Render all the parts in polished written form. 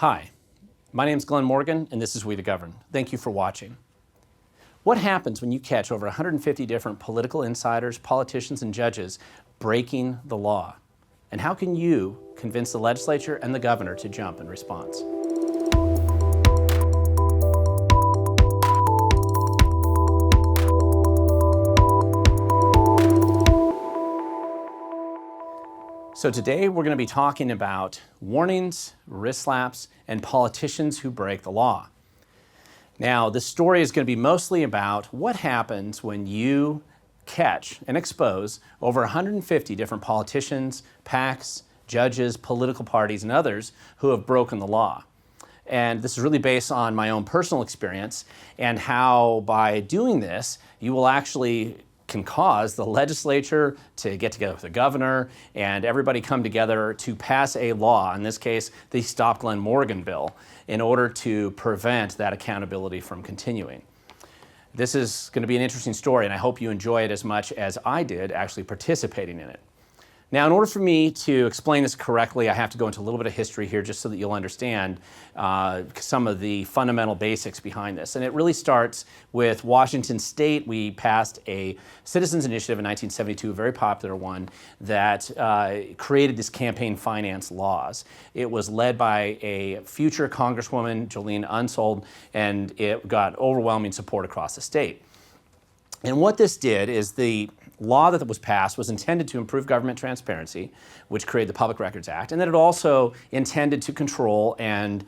Hi, my name is Glenn Morgan, and this is We the Govern. Thank you for watching. What happens when you catch over 150 different political insiders, politicians, and judges breaking the law? And how can you convince the legislature and the governor to jump in response? So today we're going to be talking about warnings, wrist slaps, and politicians who break the law. Now, this story is going to be mostly about what happens when you catch and expose over 150 different politicians, PACs, judges, political parties, and others who have broken the law. And this is really based on my own personal experience and how by doing this, you will actually can cause the legislature to get together with the governor and everybody come together to pass a law, in this case, the Stop Glenn Morgan bill, in order to prevent that accountability from continuing. This is going to be an interesting story, and I hope you enjoy it as much as I did actually participating in it. Now, in order for me to explain this correctly, I have to go into a little bit of history here just so that you'll understand some of the fundamental basics behind this. And it really starts with Washington State. We passed a citizens initiative in 1972, a very popular one, that created this campaign finance laws. It was led by a future Congresswoman, Jolene Unsold, and it got overwhelming support across the state. And what this did is the law that was passed was intended to improve government transparency, which created the Public Records Act, and then it also intended to control and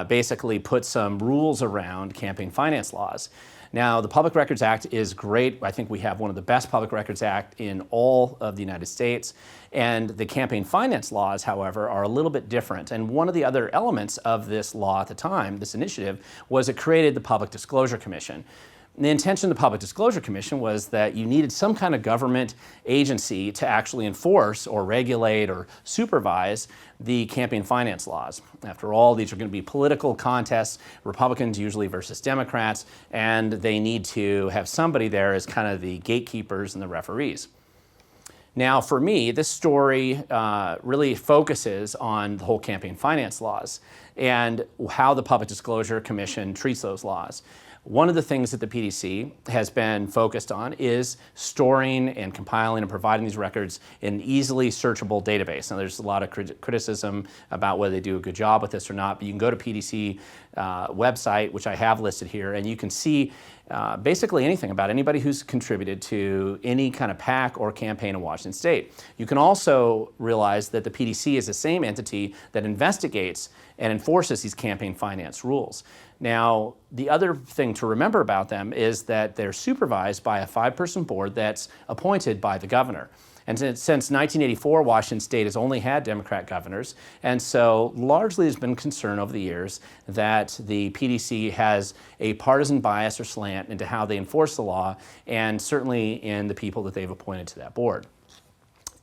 basically put some rules around campaign finance laws. Now, the Public Records Act is great. I think we have one of the best Public Records Act in all of the United States. And the campaign finance laws, however, are a little bit different. And one of the other elements of this law at the time, this initiative, was it created the Public Disclosure Commission. The intention of the Public Disclosure Commission was that you needed some kind of government agency to actually enforce or regulate or supervise the campaign finance laws. After all, these are going to be political contests, Republicans usually versus Democrats, and they need to have somebody there as kind of the gatekeepers and the referees. Now, for me, this story really focuses on the whole campaign finance laws and how the Public Disclosure Commission treats those laws. One of the things that the PDC has been focused on is storing and compiling and providing these records in an easily searchable database. Now, there's a lot of criticism about whether they do a good job with this or not, but you can go to PDC website, which I have listed here, and you can see basically anything about anybody who's contributed to any kind of PAC or campaign in Washington State. You can also realize that the PDC is the same entity that investigates and enforces these campaign finance rules. Now, the other thing to remember about them is that they're supervised by a 5-person board that's appointed by the governor. And since 1984, Washington State has only had Democrat governors, and so largely there's been concern over the years that the PDC has a partisan bias or slant into how they enforce the law, and certainly in the people that they've appointed to that board.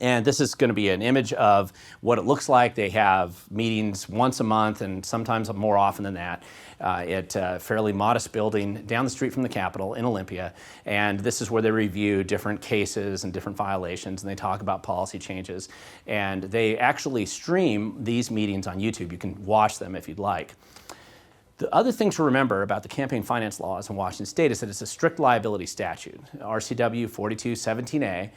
And this is going to be an image of what it looks like. They have meetings once a month and sometimes more often than that at a fairly modest building down the street from the Capitol in Olympia. And this is where they review different cases and different violations, and they talk about policy changes. And they actually stream these meetings on YouTube. You can watch them if you'd like. The other thing to remember about the campaign finance laws in Washington State is that it's a strict liability statute, RCW 4217A.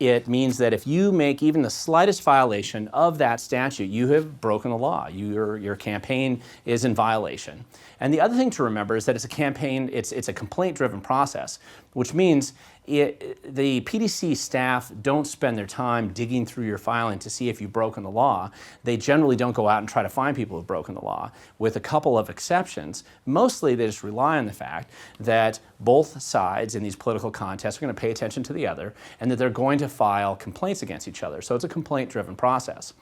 It means that if you make even the slightest violation of that statute, you have broken the law. Your campaign is in violation. And the other thing to remember is that it's a campaign, it's a complaint-driven process, which means the PDC staff don't spend their time digging through your filing to see if you've broken the law. They generally don't go out and try to find people who've broken the law, with a couple of exceptions. Mostly they just rely on the fact that both sides in these political contests are going to pay attention to the other and that they're going to file complaints against each other. So it's a complaint-driven process.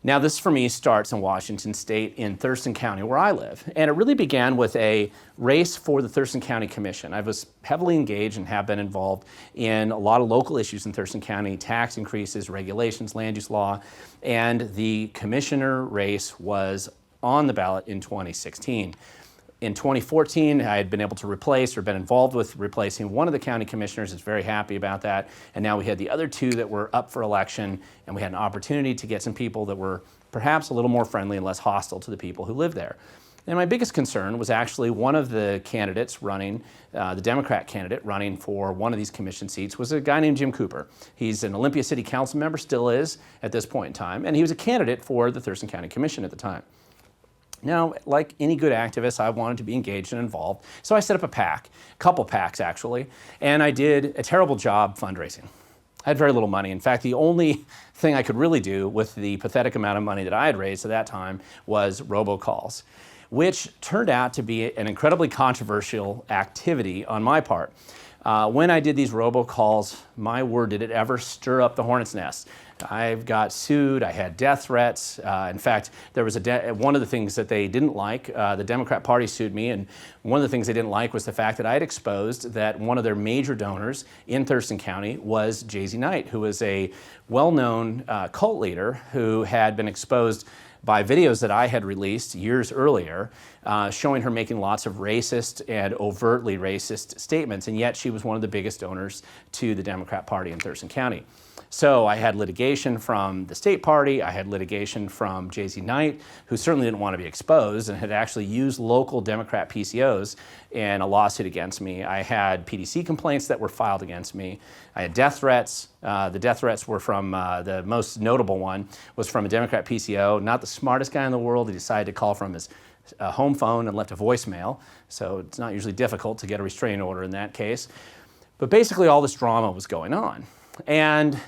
Now, this for me starts in Washington State in Thurston County, where I live. And it really began with a race for the Thurston County Commission. I was heavily engaged and have been involved in a lot of local issues in Thurston County, tax increases, regulations, land use law, and the commissioner race was on the ballot in 2016. In 2014, I had been able to replace or been involved with replacing one of the county commissioners. I was very happy about that. And now we had the other two that were up for election, and we had an opportunity to get some people that were perhaps a little more friendly and less hostile to the people who live there. And my biggest concern was actually one of the candidates running, the Democrat candidate running for one of these commission seats was a guy named Jim Cooper. He's an Olympia City Council member, still is at this point in time, and he was a candidate for the Thurston County Commission at the time. Now, like any good activist, I wanted to be engaged and involved, so I set up a PAC, a couple PACs actually, and I did a terrible job fundraising. I had very little money. In fact, the only thing I could really do with the pathetic amount of money that I had raised at that time was robocalls, which turned out to be an incredibly controversial activity on my part. When I did these robocalls, my word, did it ever stir up the hornet's nest. I got sued, I had death threats. In fact, there was one of the things that they didn't like, the Democrat Party sued me, and one of the things they didn't like was the fact that I had exposed that one of their major donors in Thurston County was Jay-Z Knight, who was a well-known cult leader who had been exposed by videos that I had released years earlier, showing her making lots of racist and overtly racist statements, and yet she was one of the biggest donors to the Democrat Party in Thurston County. So I had litigation from the state party, I had litigation from Jay-Z Knight, who certainly didn't want to be exposed and had actually used local Democrat PCOs in a lawsuit against me. I had PDC complaints that were filed against me. I had death threats. The death threats were from, the most notable one was from a Democrat PCO, not the smartest guy in the world. He decided to call from his home phone and left a voicemail, so it's not usually difficult to get a restraining order in that case. But basically all this drama was going on. And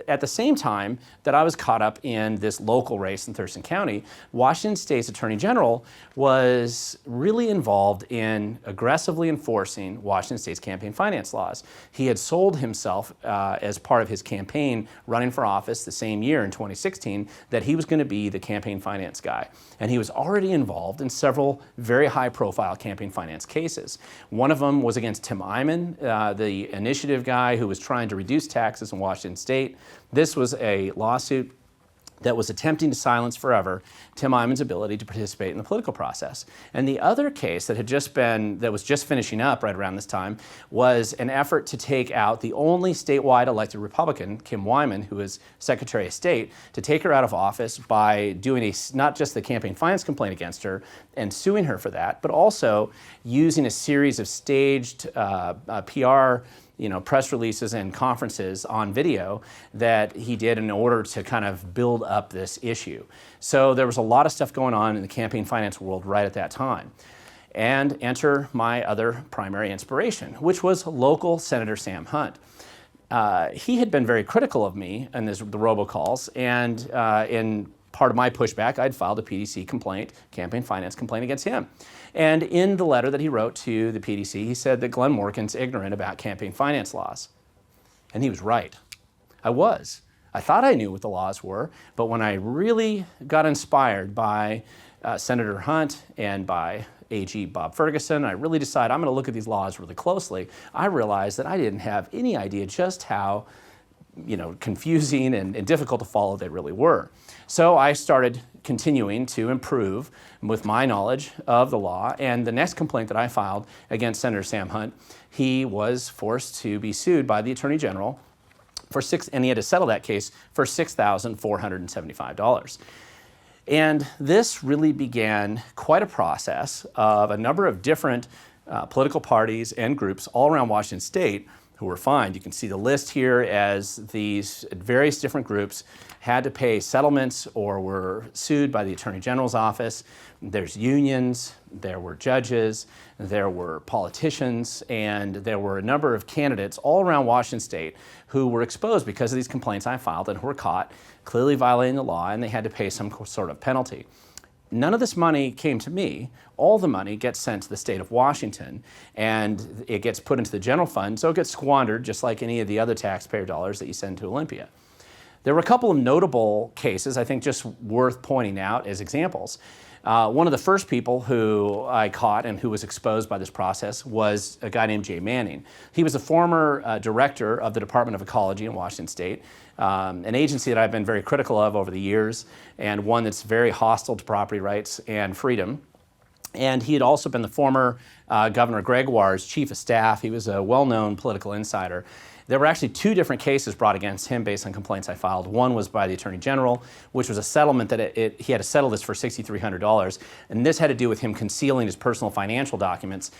at the same time that I was caught up in this local race in Thurston County, Washington State's Attorney General was really involved in aggressively enforcing Washington State's campaign finance laws. He had sold himself as part of his campaign running for office the same year in 2016 that he was going to be the campaign finance guy. And he was already involved in several very high-profile campaign finance cases. One of them was against Tim Eyman, the initiative guy who was trying to reduce taxes in Washington State. This was a lawsuit that was attempting to silence forever Tim Eyman's ability to participate in the political process. And the other case that was just finishing up right around this time was an effort to take out the only statewide elected Republican, Kim Wyman, who is Secretary of State, to take her out of office by doing not just the campaign finance complaint against her and suing her for that, but also using a series of staged PR press releases and conferences on video that he did in order to kind of build up this issue. So there was a lot of stuff going on in the campaign finance world right at that time. And enter my other primary inspiration, which was local Senator Sam Hunt. He had been very critical of me in the robocalls, and in part of my pushback, I'd filed a PDC complaint, campaign finance complaint against him. And in the letter that he wrote to the PDC, he said that Glenn Morgan's ignorant about campaign finance laws. And he was right. I was. I thought I knew what the laws were, but when I really got inspired by Senator Hunt and by AG Bob Ferguson, I really decided I'm going to look at these laws really closely. I realized that I didn't have any idea just how confusing and difficult to follow they really were. So I started continuing to improve with my knowledge of the law, and the next complaint that I filed against Senator Sam Hunt, he was forced to be sued by the Attorney General and he had to settle that case for $6,475. And this really began quite a process of a number of different political parties and groups all around Washington State who were fined. You can see the list here as these various different groups had to pay settlements or were sued by the Attorney General's office. There's unions, there were judges, there were politicians, and there were a number of candidates all around Washington State who were exposed because of these complaints I filed and who were caught clearly violating the law, and they had to pay some sort of penalty. None of this money came to me. All the money gets sent to the state of Washington, and it gets put into the general fund, so it gets squandered just like any of the other taxpayer dollars that you send to Olympia. There were a couple of notable cases, I think just worth pointing out as examples. One of the first people who I caught and who was exposed by this process was a guy named Jay Manning. He was a former director of the Department of Ecology in Washington State, an agency that I've been very critical of over the years, and one that's very hostile to property rights and freedom. And he had also been the former Governor Gregoire's chief of staff. He was a well-known political insider. There were actually two different cases brought against him based on complaints I filed. One was by the Attorney General, which was a settlement that he had to settle this for $6,300, and this had to do with him concealing his personal financial documents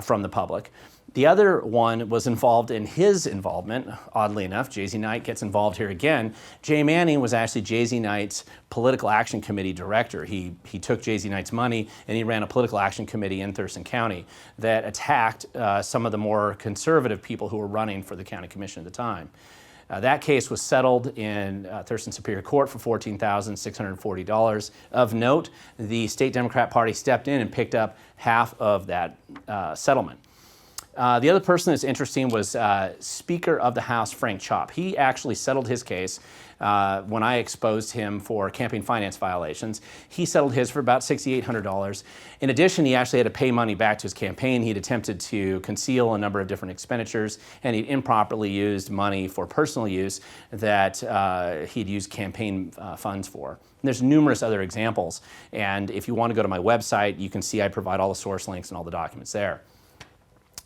from the public. The other one was involved in his involvement. Oddly enough, J.Z. Knight gets involved here again. Jay Manning was actually J.Z. Knight's Political Action Committee director. He took J.Z. Knight's money and he ran a political action committee in Thurston County that attacked some of the more conservative people who were running for the county commission at the time. That case was settled in Thurston Superior Court for $14,640. Of note, the State Democrat Party stepped in and picked up half of that settlement. The other person that's interesting was Speaker of the House Frank Chopp. He actually settled his case when I exposed him for campaign finance violations. He settled his for about $6,800. In addition, he actually had to pay money back to his campaign. He'd attempted to conceal a number of different expenditures, and he'd improperly used money for personal use that he'd used campaign funds for. And there's numerous other examples, and if you want to go to my website, you can see I provide all the source links and all the documents there.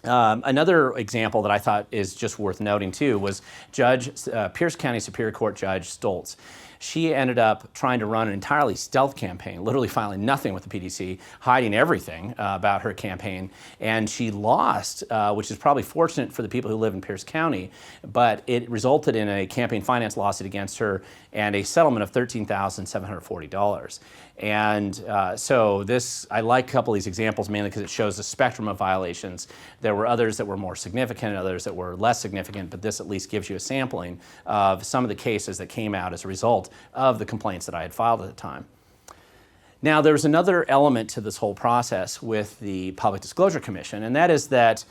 Another example that I thought is just worth noting too was Pierce County Superior Court Judge Stoltz. She ended up trying to run an entirely stealth campaign, literally filing nothing with the PDC, hiding everything about her campaign, and she lost, which is probably fortunate for the people who live in Pierce County, but it resulted in a campaign finance lawsuit against her and a settlement of $13,740. And so I like a couple of these examples mainly because it shows the spectrum of violations. There were others that were more significant, others that were less significant, but this at least gives you a sampling of some of the cases that came out as a result of the complaints that I had filed at the time. Now, there's another element to this whole process with the Public Disclosure Commission, and that is that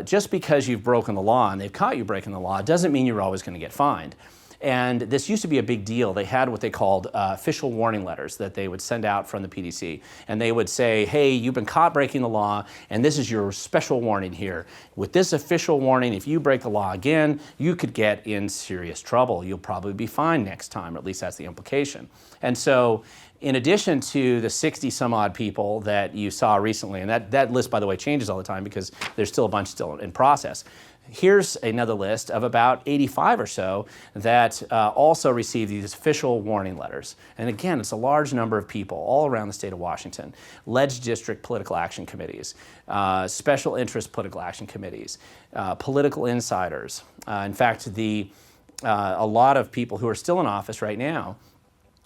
just because you've broken the law and they've caught you breaking the law doesn't mean you're always going to get fined. And this used to be a big deal. They had what they called official warning letters that they would send out from the PDC. And they would say, hey, you've been caught breaking the law, and this is your special warning here. With this official warning, if you break the law again, you could get in serious trouble. You'll probably be fined next time, or at least that's the implication. And so in addition to the 60 some odd people that you saw recently, and that list, by the way, changes all the time because there's still a bunch still in process. Here's another list of about 85 or so that also received these official warning letters. And again, it's a large number of people all around the state of Washington. Ledge district political action committees, special interest political action committees, political insiders. In fact, a lot of people who are still in office right now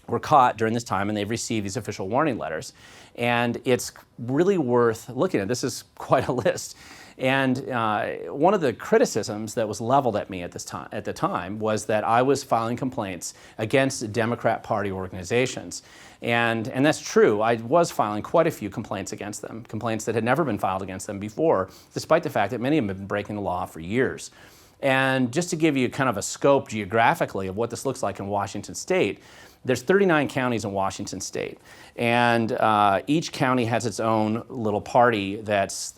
were caught during this time and they've received these official warning letters. And it's really worth looking at. This is quite a list. And one of the criticisms that was leveled at me at the time was that I was filing complaints against Democrat Party organizations. And that's true. I was filing quite a few complaints against them, complaints that had never been filed against them before, despite the fact that many of them have been breaking the law for years. And just to give you kind of a scope geographically of what this looks like in Washington State, there's 39 counties in Washington State, and each county has its own little party that's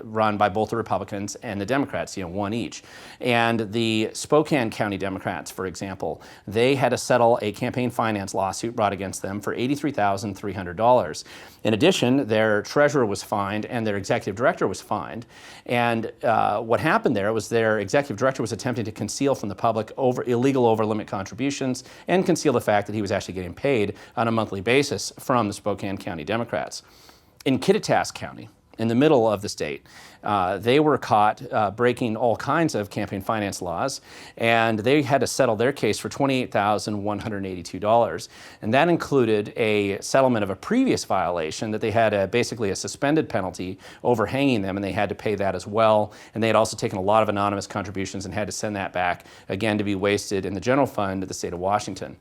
run by both the Republicans and the Democrats, one each. And the Spokane County Democrats, for example, they had to settle a campaign finance lawsuit brought against them for $83,300. In addition, their treasurer was fined and their executive director was fined. And what happened there was their executive director was attempting to conceal from the public illegal over-limit contributions and conceal the fact that he was actually getting paid on a monthly basis from the Spokane County Democrats. In Kittitas County, in the middle of the state, they were caught breaking all kinds of campaign finance laws, and they had to settle their case for $28,182. And that included a settlement of a previous violation that they had basically a suspended penalty overhanging them, and they had to pay that as well. And they had also taken a lot of anonymous contributions and had to send that back, again, to be wasted in the general fund of the state of Washington.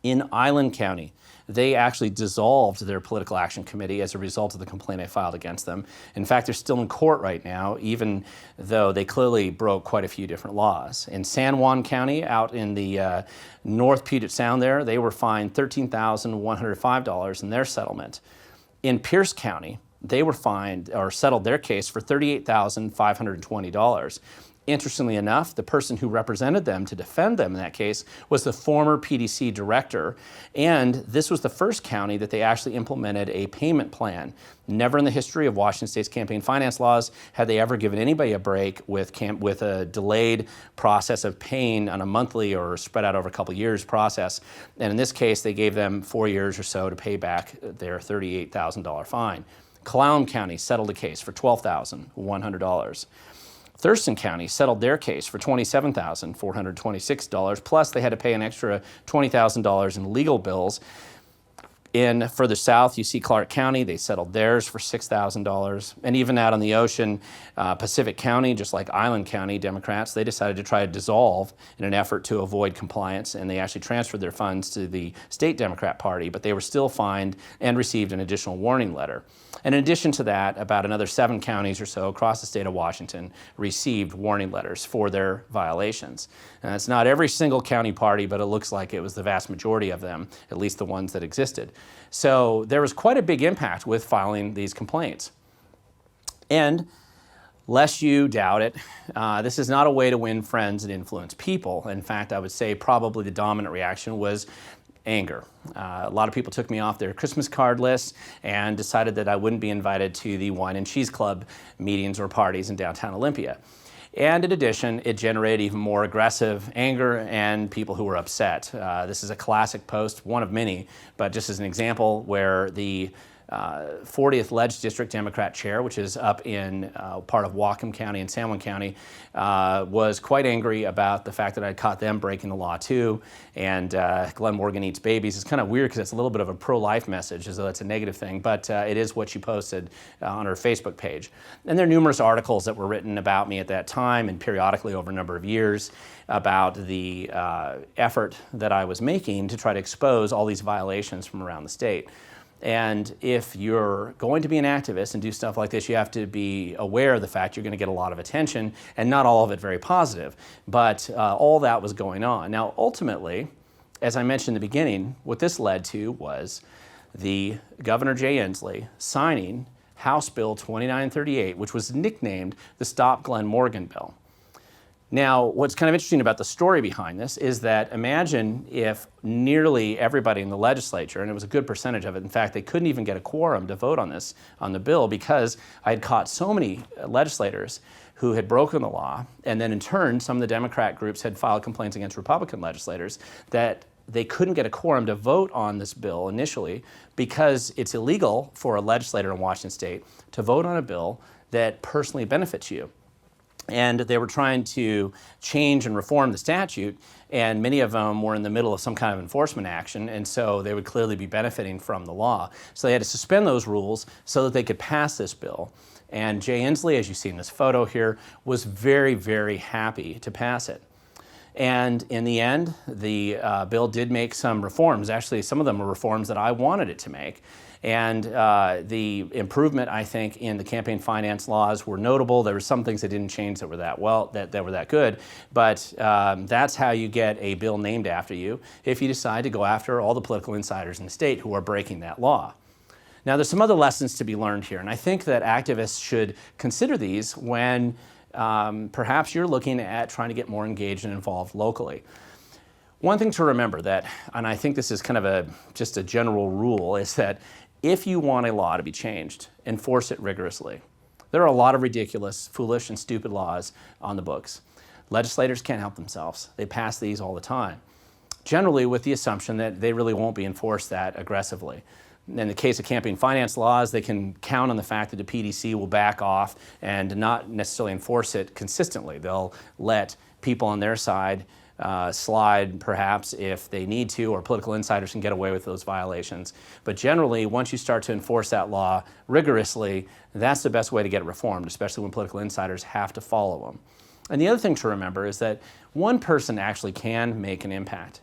In Island County, they actually dissolved their political action committee as a result of the complaint I filed against them. In fact, they're still in court right now, even though they clearly broke quite a few different laws. In San Juan County, out in the North Puget Sound there, they were fined $13,105 in their settlement. In Pierce County, they were fined or settled their case for $38,520. Interestingly enough, the person who represented them to defend them in that case was the former PDC director, and this was the first county that they actually implemented a payment plan. Never in the history of Washington State's campaign finance laws had they ever given anybody a break with a delayed process of paying on a monthly or spread out over a couple years process. And in this case, they gave them 4 years or so to pay back their $38,000 fine. Clallam County settled a case for $12,100. Thurston County settled their case for $27,426, plus they had to pay an extra $20,000 in legal bills. In further south, you see Clark County, they settled theirs for $6,000. And even out on the ocean, Pacific County, just like Island County, Democrats, they decided to try to dissolve in an effort to avoid compliance, and they actually transferred their funds to the state Democrat Party, but they were still fined and received an additional warning letter. And in addition to that, about another 7 counties or so across the state of Washington received warning letters for their violations. And it's not every single county party, but it looks like it was the vast majority of them, at least the ones that existed. So there was quite a big impact with filing these complaints. And lest you doubt it, this is not a way to win friends and influence people. In fact, I would say probably the dominant reaction was anger. A lot of people took me off their Christmas card list and decided that I wouldn't be invited to the Wine and Cheese Club meetings or parties in downtown Olympia. And in addition, it generated even more aggressive anger and people who were upset. This is a classic post, one of many, but just as an example where the 40th Ledge District Democrat chair, which is up in part of Whatcom County and San Juan County, was quite angry about the fact that I caught them breaking the law too. And Glenn Morgan eats babies. It's kind of weird because it's a little bit of a pro-life message, as though it's a negative thing, but it is what she posted on her Facebook page. And there are numerous articles that were written about me at that time and periodically over a number of years about the effort that I was making to try to expose all these violations from around the state. And if you're going to be an activist and do stuff like this, you have to be aware of the fact you're going to get a lot of attention, and not all of it very positive. But all that was going on. Now, ultimately, as I mentioned in the beginning, what this led to was the Governor Jay Inslee signing House Bill 2938, which was nicknamed the Stop Glenn Morgan Bill. Now, what's kind of interesting about the story behind this is that imagine if nearly everybody in the legislature, and it was a good percentage of it, in fact, they couldn't even get a quorum to vote on the bill, because I had caught so many legislators who had broken the law, and then in turn, some of the Democrat groups had filed complaints against Republican legislators that they couldn't get a quorum to vote on this bill initially because it's illegal for a legislator in Washington State to vote on a bill that personally benefits you. And they were trying to change and reform the statute, and many of them were in the middle of some kind of enforcement action, and so they would clearly be benefiting from the law. So they had to suspend those rules so that they could pass this bill. And Jay Inslee, as you see in this photo here, was very, very happy to pass it. And in the end, the bill did make some reforms. Actually, some of them were reforms that I wanted it to make. And the improvement, I think, in the campaign finance laws were notable. There were some things that didn't change that were that were that good. But that's how you get a bill named after you if you decide to go after all the political insiders in the state who are breaking that law. Now, there's some other lessons to be learned here, and I think that activists should consider these when perhaps you're looking at trying to get more engaged and involved locally. One thing to remember that, and I think this is kind of just a general rule, is that if you want a law to be changed, enforce it rigorously. There are a lot of ridiculous, foolish, and stupid laws on the books. Legislators can't help themselves. They pass these all the time, generally with the assumption that they really won't be enforced that aggressively. In the case of campaign finance laws, they can count on the fact that the PDC will back off and not necessarily enforce it consistently. They'll let people on their side slide perhaps if they need to, or political insiders can get away with those violations. But generally, once you start to enforce that law rigorously, that's the best way to get it reformed, especially when political insiders have to follow them. And the other thing to remember is that one person actually can make an impact.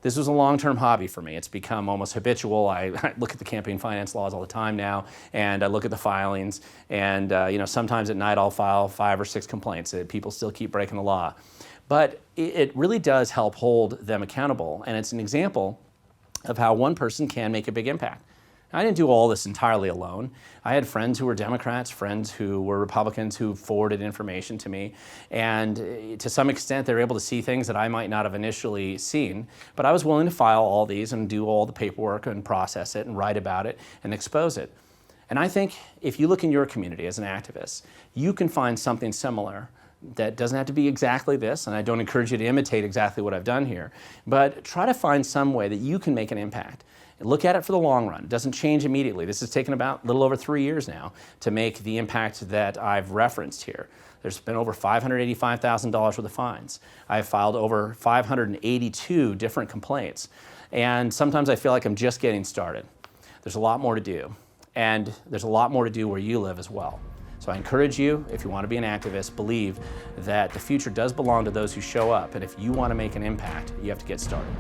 This was a long-term hobby for me. It's become almost habitual. I look at the campaign finance laws all the time now, and I look at the filings, and sometimes at night I'll file 5 or 6 complaints that people still keep breaking the law. But it really does help hold them accountable, and it's an example of how one person can make a big impact. I didn't do all this entirely alone. I had friends who were Democrats, friends who were Republicans who forwarded information to me, and to some extent they were able to see things that I might not have initially seen, but I was willing to file all these and do all the paperwork and process it and write about it and expose it. And I think if you look in your community as an activist, you can find something similar that doesn't have to be exactly this, and I don't encourage you to imitate exactly what I've done here, but try to find some way that you can make an impact. And look at it for the long run. It doesn't change immediately. This has taken about a little over 3 years now to make the impact that I've referenced here. There's been over $585,000 worth of fines. I've filed over 582 different complaints. And sometimes I feel like I'm just getting started. There's a lot more to do. And there's a lot more to do where you live as well. So I encourage you, if you want to be an activist, believe that the future does belong to those who show up. And if you want to make an impact, you have to get started.